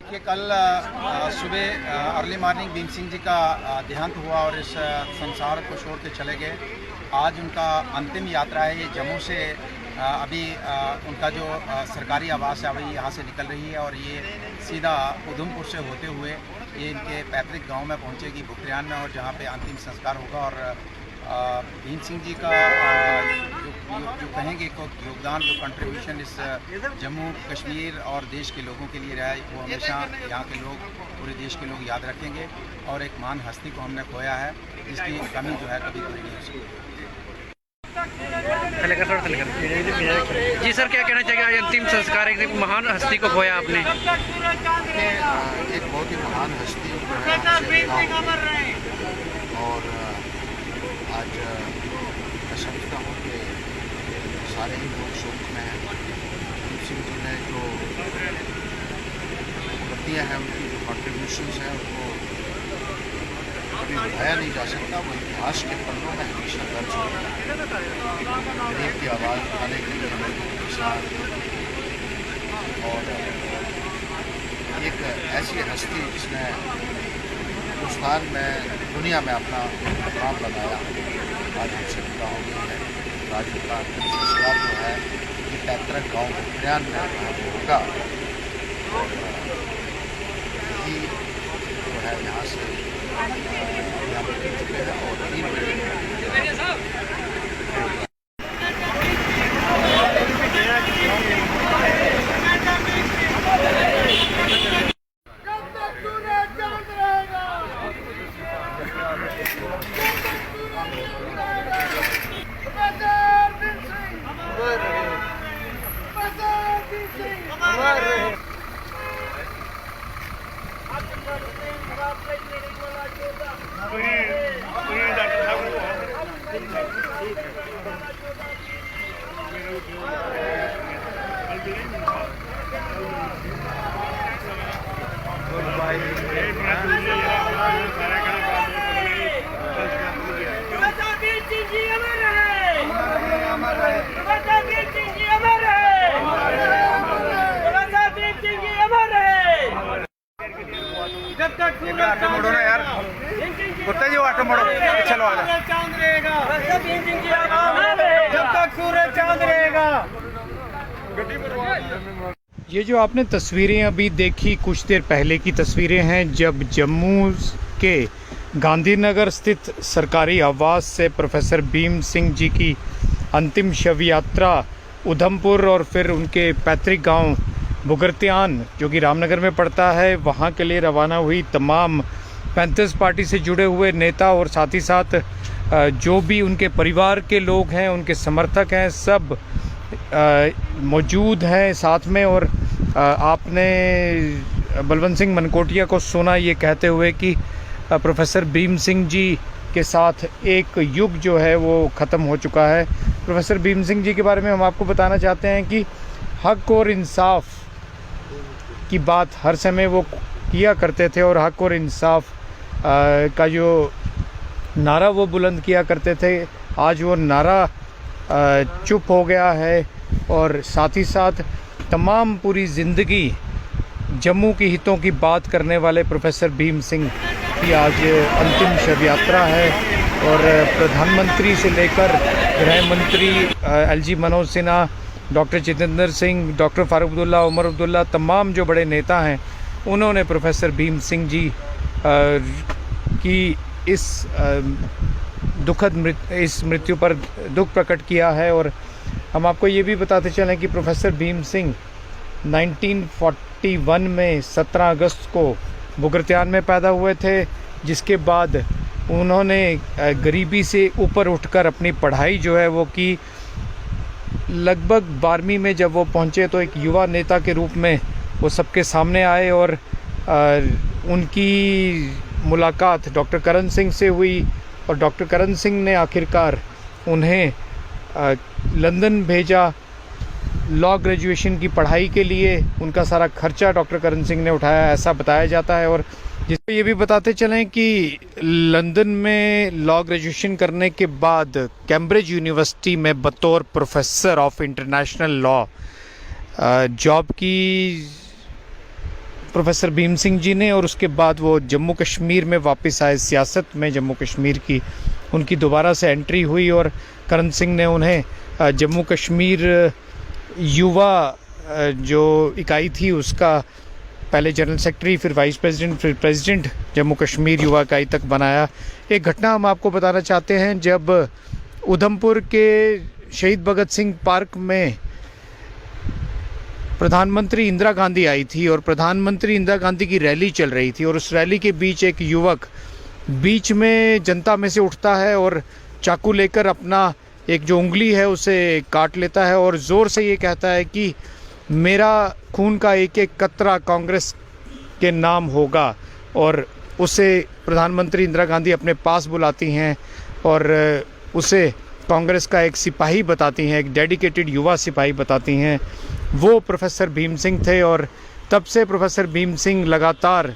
देखिए, कल सुबह अर्ली मॉर्निंग भीम सिंह जी का देहांत हुआ और इस संसार को छोड़ के चले गए। आज उनका अंतिम यात्रा है। ये जम्मू से अभी उनका जो सरकारी आवास है अभी यहाँ से निकल रही है और ये सीधा उधमपुर से होते हुए ये इनके पैतृक गांव में पहुँचेगी बुकरियान में, और जहाँ पे अंतिम संस्कार होगा। और भीम सिंह जी का जो कहेंगे को योगदान, जो कंट्रीब्यूशन इस जम्मू कश्मीर और देश के लोगों के लिए रहा है, वो हमेशा यहाँ के लोग, पूरे देश के लोग याद रखेंगे। और एक महान हस्ती को हमने खोया है जिसकी कमी जो है कभी पूरी नहीं हो सकती। जी सर, क्या कहना चाहिए? आज अंतिम संस्कार, एक महान हस्ती को खोया आपने। एक बहुत ही महान हस्ती और आज मैं समझता हूँ कि सारे ही लोग शोक में हैं। भीम सिंह जी ने जो उपलब्धियाँ हैं, उनकी जो कॉन्ट्रीब्यूशंस हैं, उनको कभी बढ़ाया नहीं जा सकता। वो इतिहास के पन्नों में हमेशा दर्ज होगा। गरीब की आवाज़ उठाने के लिए मजदूर, किसान और एक ऐसी हस्ती जिसने हिंदुस्तान में, दुनिया में अपना नाम बनाया, आज हमसे जुड़ा हो गई है। आज उनका अंतिम संस्कार जो है ये पैतृक गाँव बुकरियान में होगा। यही जो है यहाँ से यहाँ पर चुके हैं और 3 बजे मोड़ो ना यार, कुत्ते जो आटो मोड़ो, चलो आ जाओ। चांद रहेगा जब तक सूरज चांद रहेगा। ये जो आपने तस्वीरें अभी देखी, कुछ देर पहले की तस्वीरें हैं, जब जम्मू के गांधीनगर स्थित सरकारी आवास से प्रोफेसर भीम सिंह जी की अंतिम शव यात्रा उधमपुर और फिर उनके पैतृक गांव बुगरत्यान, जो कि रामनगर में पड़ता है, वहां के लिए रवाना हुई। तमाम 35 पार्टी से जुड़े हुए नेता और साथ ही साथ जो भी उनके परिवार के लोग हैं, उनके समर्थक हैं, सब मौजूद हैं साथ में। और आपने बलवंत सिंह मनकोटिया को सुना ये कहते हुए कि प्रोफेसर भीम सिंह जी के साथ एक युग जो है वो ख़त्म हो चुका है। प्रोफेसर भीम सिंह जी के बारे में हम आपको बताना चाहते हैं कि हक और इंसाफ की बात हर समय वो किया करते थे और हक और इंसाफ का जो नारा वो बुलंद किया करते थे, आज वो नारा चुप हो गया है। और साथ ही साथ तमाम पूरी ज़िंदगी जम्मू के हितों की बात करने वाले प्रोफेसर भीम सिंह की आज अंतिम शव यात्रा है। और प्रधानमंत्री से लेकर गृह मंत्री LG Manoj Sinha, doctor Jitendra Singh, doctor Farooq Abdullah, Omar Abdullah, तमाम जो बड़े नेता हैं, उन्होंने प्रोफेसर भीम सिंह जी की इस इस मृत्यु पर दुख प्रकट किया है। और हम आपको ये भी बताते चलें कि प्रोफेसर भीम सिंह 1941 में 17 अगस्त को बुगरत्यान में पैदा हुए थे, जिसके बाद उन्होंने गरीबी से ऊपर उठकर अपनी पढ़ाई जो है वो की। लगभग 12वीं में जब वो पहुंचे तो एक युवा नेता के रूप में वो सबके सामने आए और उनकी मुलाकात डॉक्टर करण सिंह से हुई। और डॉक्टर करण सिंह ने आखिरकार उन्हें लंदन भेजा लॉ ग्रेजुएशन की पढ़ाई के लिए। उनका सारा खर्चा डॉक्टर करण सिंह ने उठाया, ऐसा बताया जाता है। और जिसको ये भी बताते चलें कि लंदन में लॉ ग्रेजुएशन करने के बाद कैम्ब्रिज यूनिवर्सिटी में बतौर professor of international law job की प्रोफेसर भीम सिंह जी ने, और उसके बाद वो जम्मू कश्मीर में वापस आए। सियासत में जम्मू कश्मीर की उनकी दोबारा से एंट्री हुई और करण सिंह ने उन्हें जम्मू कश्मीर युवा जो इकाई थी उसका पहले जनरल सेक्रेटरी, फिर वाइस प्रेसिडेंट, फिर प्रेसिडेंट जम्मू कश्मीर युवा इकाई तक बनाया। एक घटना हम आपको बताना चाहते हैं, जब उधमपुर के शहीद भगत सिंह पार्क में प्रधानमंत्री इंदिरा गांधी आई थी और प्रधानमंत्री इंदिरा गांधी की रैली चल रही थी, और उस रैली के बीच एक युवक बीच में जनता में से उठता है और चाकू लेकर अपना एक जो उंगली है उसे काट लेता है और ज़ोर से ये कहता है कि मेरा खून का एक एक कतरा कांग्रेस के नाम होगा। और उसे प्रधानमंत्री इंदिरा गांधी अपने पास बुलाती हैं और उसे कांग्रेस का एक सिपाही बताती हैं, एक डेडिकेटेड युवा सिपाही बताती हैं। वो प्रोफेसर भीम सिंह थे और तब से प्रोफेसर भीम सिंह लगातार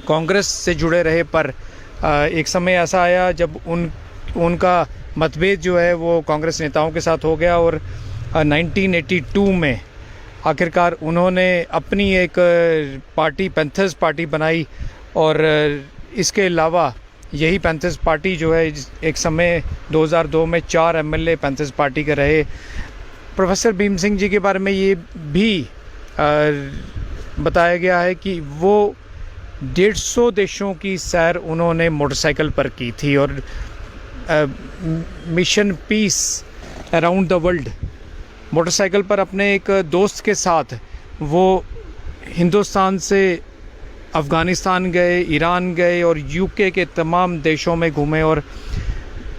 कांग्रेस से जुड़े रहे। पर एक समय ऐसा आया जब उनका मतभेद जो है वो कांग्रेस नेताओं के साथ हो गया और 1982 में आखिरकार उन्होंने अपनी एक पार्टी पैंथर्स पार्टी बनाई। और इसके अलावा यही पैंथर्स पार्टी जो है एक समय 2002 में 4 एमएलए पैंथर्स पार्टी के रहे। प्रोफेसर भीम सिंह जी के बारे में ये भी बताया गया है कि वो 150 देशों की सैर उन्होंने मोटरसाइकिल पर की थी और mission peace around the world motorcycle पर अपने एक दोस्त के साथ वो हिंदुस्तान से अफ़गानिस्तान गए, ईरान गए और यूके के तमाम देशों में घूमे और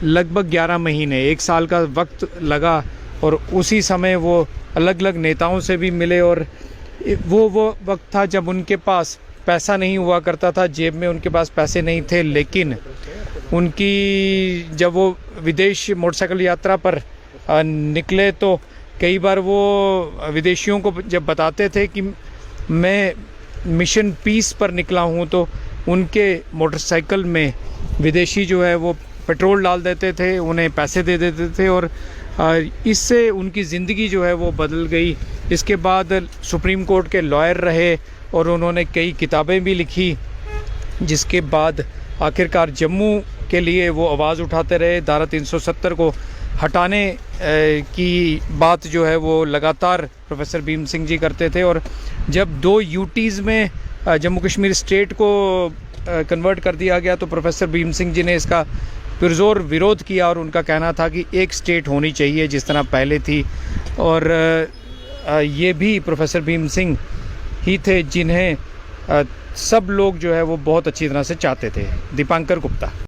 लगभग 11 महीने, 1 साल का वक्त लगा। और उसी समय वो अलग अलग नेताओं से भी मिले और वो वक्त था जब उनके पास पैसा नहीं हुआ करता था, जेब में उनके पास पैसे नहीं थे, लेकिन जब वो विदेश मोटरसाइकिल यात्रा पर निकले तो कई बार वो विदेशियों को जब बताते थे कि मैं मिशन पीस पर निकला हूँ, तो उनके मोटरसाइकिल में विदेशी जो है वो पेट्रोल डाल देते थे, उन्हें पैसे दे देते थे और इससे उनकी ज़िंदगी जो है वो बदल गई। इसके बाद सुप्रीम कोर्ट के लॉयर रहे और उन्होंने कई किताबें भी लिखी, जिसके बाद आखिरकार जम्मू के लिए वो आवाज़ उठाते रहे। धारा 370 को हटाने की बात जो है वो लगातार प्रोफेसर भीम सिंह जी करते थे और जब 2 यूटीज़ में जम्मू कश्मीर स्टेट को कन्वर्ट कर दिया गया तो प्रोफेसर भीम सिंह जी ने इसका पुरजोर विरोध किया और उनका कहना था कि एक स्टेट होनी चाहिए जिस तरह पहले थी। और ये भी प्रोफेसर भीम सिंह ही थे जिन्हें सब लोग जो है वो बहुत अच्छी तरह से चाहते थे। दीपांकर गुप्ता।